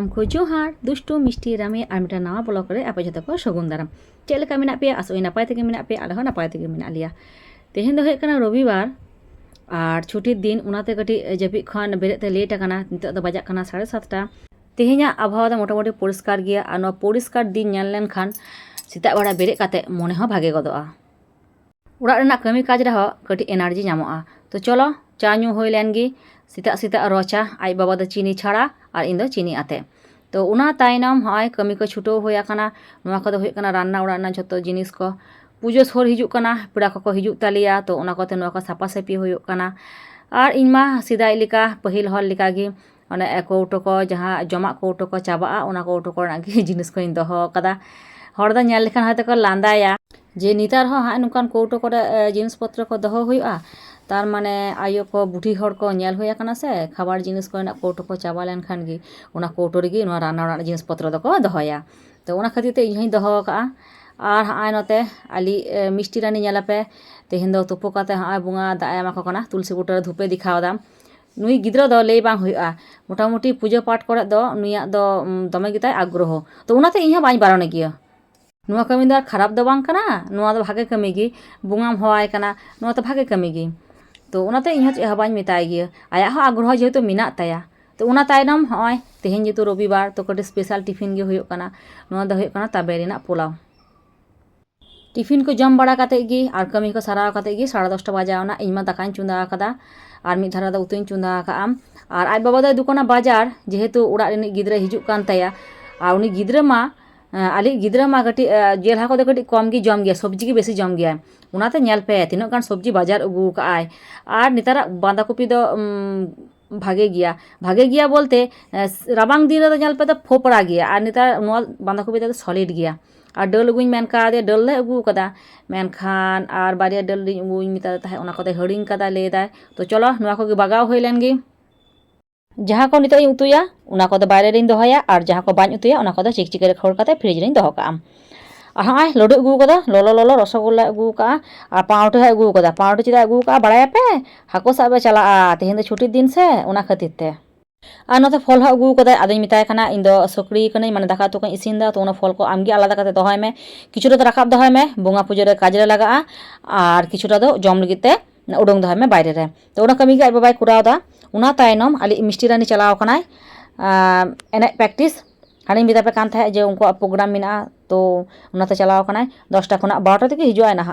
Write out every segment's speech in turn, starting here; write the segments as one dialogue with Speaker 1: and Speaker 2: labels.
Speaker 1: को जोहार दुष्टु मिष्टि रामे और मिटा नवा ब्लॉग रे आपे जतो को सगुन दाराम चेक लेका मेना पे आसोई नपाय तेगे मेना पे आले हो नपाय तेगे मेना लिया तेहेन दो हेक कना रविवार और छुट्टी दिन उनाते कटी जपि खान बेरेते लेट आकाना नितो दो बजाक कना 7:30 तेहेन्या आबहावा मोटामुटी परिष्कार गया और परिष्कार दिन नेल लेन खान सेता बड़ा बेरे काते मने हो भागे गदोआ उड़ा रेना कमी काज रहो कटी एनार्जी नामोआ तो चलो चा न्यू होई लेन गी सीता सीता रोचा आई बाबा दो चीनी छाड़ा और इन दो चीनी आते तो उना तायनम हाय कमी को छुटो होया कना नोआ को दो होय कना रान्ना उड़ा ना जतो जिनिस को पुजो सोर हिजुक कना पेड़ा को हिजुक तालिया तो उना कोते नोआ को सापा सापी होयो कना और इनमा सिदाई लिका पहिल हल लिका गी ओने कौटो को जहाँ जमा कौटो को चाबा ओना कौटो को नागी जिनिस को इन दोहो कदा हर दा नेल लेखान हयतो को लांदाया जे नितार हो हाय नुकान कौटो को जिनिस पत्र को दोहो हुआ तार माने आयो को बुढ़ी हर को नेल होया कना से खाबार जिनिस को ना कौटो को चाबा लेन खान गी ओना कौटो रेगी नोआ रान्ना उड़ा जिनिस पत्र दो को दोहोया तो ओना खातिर ते इᱧ दोहो का और हाय नते आली मिष्टि रानी नेलापे तेहेन दो तुपो काते हाय बुंगा दा एमा को कना तुलसी बुटा धुपे दिखाव दाम नुई गिद्रा दो लई बांग हुआ मोटामुटी पूजा पाठ करे दो नुया दो दमे गिताय आग्रह तो उनाते इᱧ बाñ बारणे गिया नुआ कमी दो खराब दो बांग कना नुआ दो भागे कमी गी बुंगाम होवाय कना नुआ तो भागे कमी गी तो उनाते इᱧ चेक बाñ मेताय गिया आया हो आग्रह जेहेतु मेना ताया तो उना तायनम होय तेहेन जेतु रविवार तो कटे स्पेशल टिफिन गे हुयो कना नुआ दो हुयो कना ताबे रेना पोलाव टिफिन को जम बड़ा काते गी और कमी को साराव काते गी 10:30 बाजावना इñमा दाकाñ चुंदा कदा और मिद धारा दो उतुñ चुंदा काम और आज बाबा दो दुकाना बाजार जेहेतु उड़ा रेनि गिद्रा हिजुक कान ताया और उनी गिद्रा मा आली गिद्रा मा कटी जेल हाको दो कटी कम गी जम गया सब्जी की बेसी जम गया उनाते नेल पे तीनों गान सब्जी बाजार उगू का आय और नितारा बांदा कपि दो भागे गया बोलते राबांग दिन रे नेल पे तो फोपड़ा गया और नितार नुआ बांदा कपि दो सॉलिड गया और डल अगुñ मेन कादे डल ले अगू कदा मेनखान और बारिया डल लिñ अगुñ मिता ताहे ओना कोते हड़िंग कदा लेदाय तो चलो नुआ को बागाव होय लेन गी जहाँ को नितो उतुया उना को बारे रिन दोहया और जहाँ को बाñ उतुया उना को चिक चिक खोड़ काते फ्रिज रिन दोहो काम और हाय लड्डू अगू कदा लोलो लोलो रसगुल्ला अगू का और पाउटी है अगू कदा पाउटी चिदा अगू का बड़ाया पे हाको साबे चला तेहेन दो छुट्टी दिन से उना खातिर ते और नते फल हा अगू कदा आदि मिताय कना इन दो सकड़ी कने माने दाका तो इसिन दा तो उना फल को आमगे आलादा काते दोहय में किछुटा तो राखाब दोहय में बोंगा पूजा रे काज रे लगा और किछुटा दो जम लगित ते उडोंग दोहय में बायरे रे तो उना कमी गे आइ बाबाय कुराव दा उना तायनम आली मिष्टि रानी चलाव कनाय एने प्रैक्टिस हानि मिता पे कान थाय जे उनको प्रोग्राम मिना तो उनाते चलाव कनाय 10टा खना 12टा तक हिजुआय ना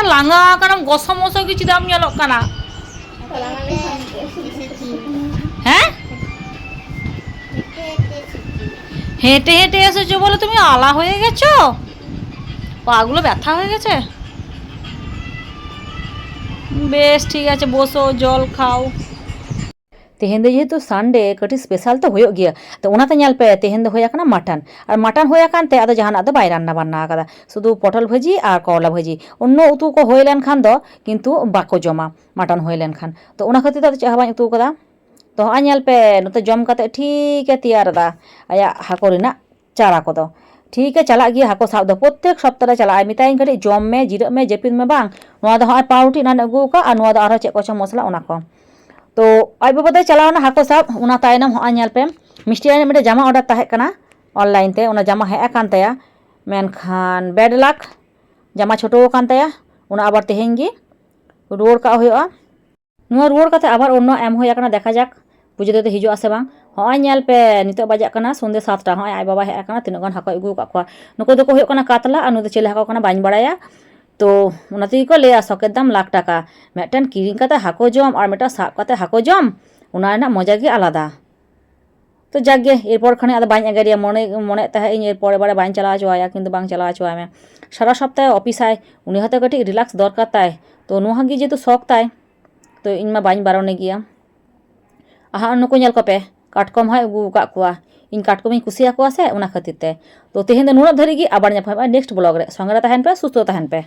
Speaker 1: लांगा कनम गसमसो की चिदाम नेलो कना हैं हेटे हेटे एसेছো বলে তুমি আলা হয়ে গেছো পাগুলো ব্যথা হয়ে গেছে বেশ ঠিক আছে বসো জল খাও तेहेन दो जेहेतु संडे कटी स्पेशल तो होयो गया तो उनाते नेल पे तेहेन दो होया कना मटन और मटन होया कानते आदो जहाना दो बाय रान्ना बान्ना कदा शुधु पटल भाजी और करला भाजी अन्य उतु को होय लेन खान दो किंतु बाको जमा मटन होय लेन खान तो उना खातिर दो चेक बाñ उतु कदा तो आ नेल पे नते जम काते ठीक है तैयार दा आया हाको रेना चारा को दो ठीक है चला गया हाको साब दो प्रत्येक सप्ताह चला मिताइन कटी जम में जिरब में जेपिद में बांग नोआ दो हाय पाउटी नान अगू का और नोआ दो आरो चेक को मसला उना को तो आई बाबा दो चलावना हाको साब उना तायनम हो नेल पे मिष्टि रानी मिटे जामा ऑर्डर ताहे कना ऑनलाइन ते उना जामा हे कान ताया मेनखान बेड लाख जामा छोटो कान ताया उना आबार तेहेन गी रुवाड़ का होयोआ नुआ रुवाड़ काते आबार अन्य एम होया कना देखा जाक पूजा दो हिजुआ से बांग हो नेल पे नितो बाजा कना संदे 7टा हो आई बाबा हे कना तीनो गान हाको अगू का खवा नुको दो को होयो कना कातला और नु दो चेले हाको कना बाñ बड़ाया तो उनाते को ले सकेर दाम लाख टाका मेटन किरिंग काते हाको जम और मेटा साब काते हाको जम उना रेना मजा गे आलादा तो जागे एरपर खाने आदो बाñ एगारिया मने मने ताहे इन एरपर बारे बाñ चला चोया किंतु बांग चला चोया में सारा सप्ताह ऑफिस आय उनी हते कटी रिलैक्स दरकार ताय तो नुहा गे जेतु शौक ताय तो इनमा बाñ बारणे गिया आहा नुको नेल कोपे काटकम है अगू का कुआ इन काटकम कुसिया कुआ से उना खातिर ते तो तेहेन दो नुना धरी गी आबार नेक्स्ट ब्लॉग रे संगे रे तहन पे सुस्थ तहन पे।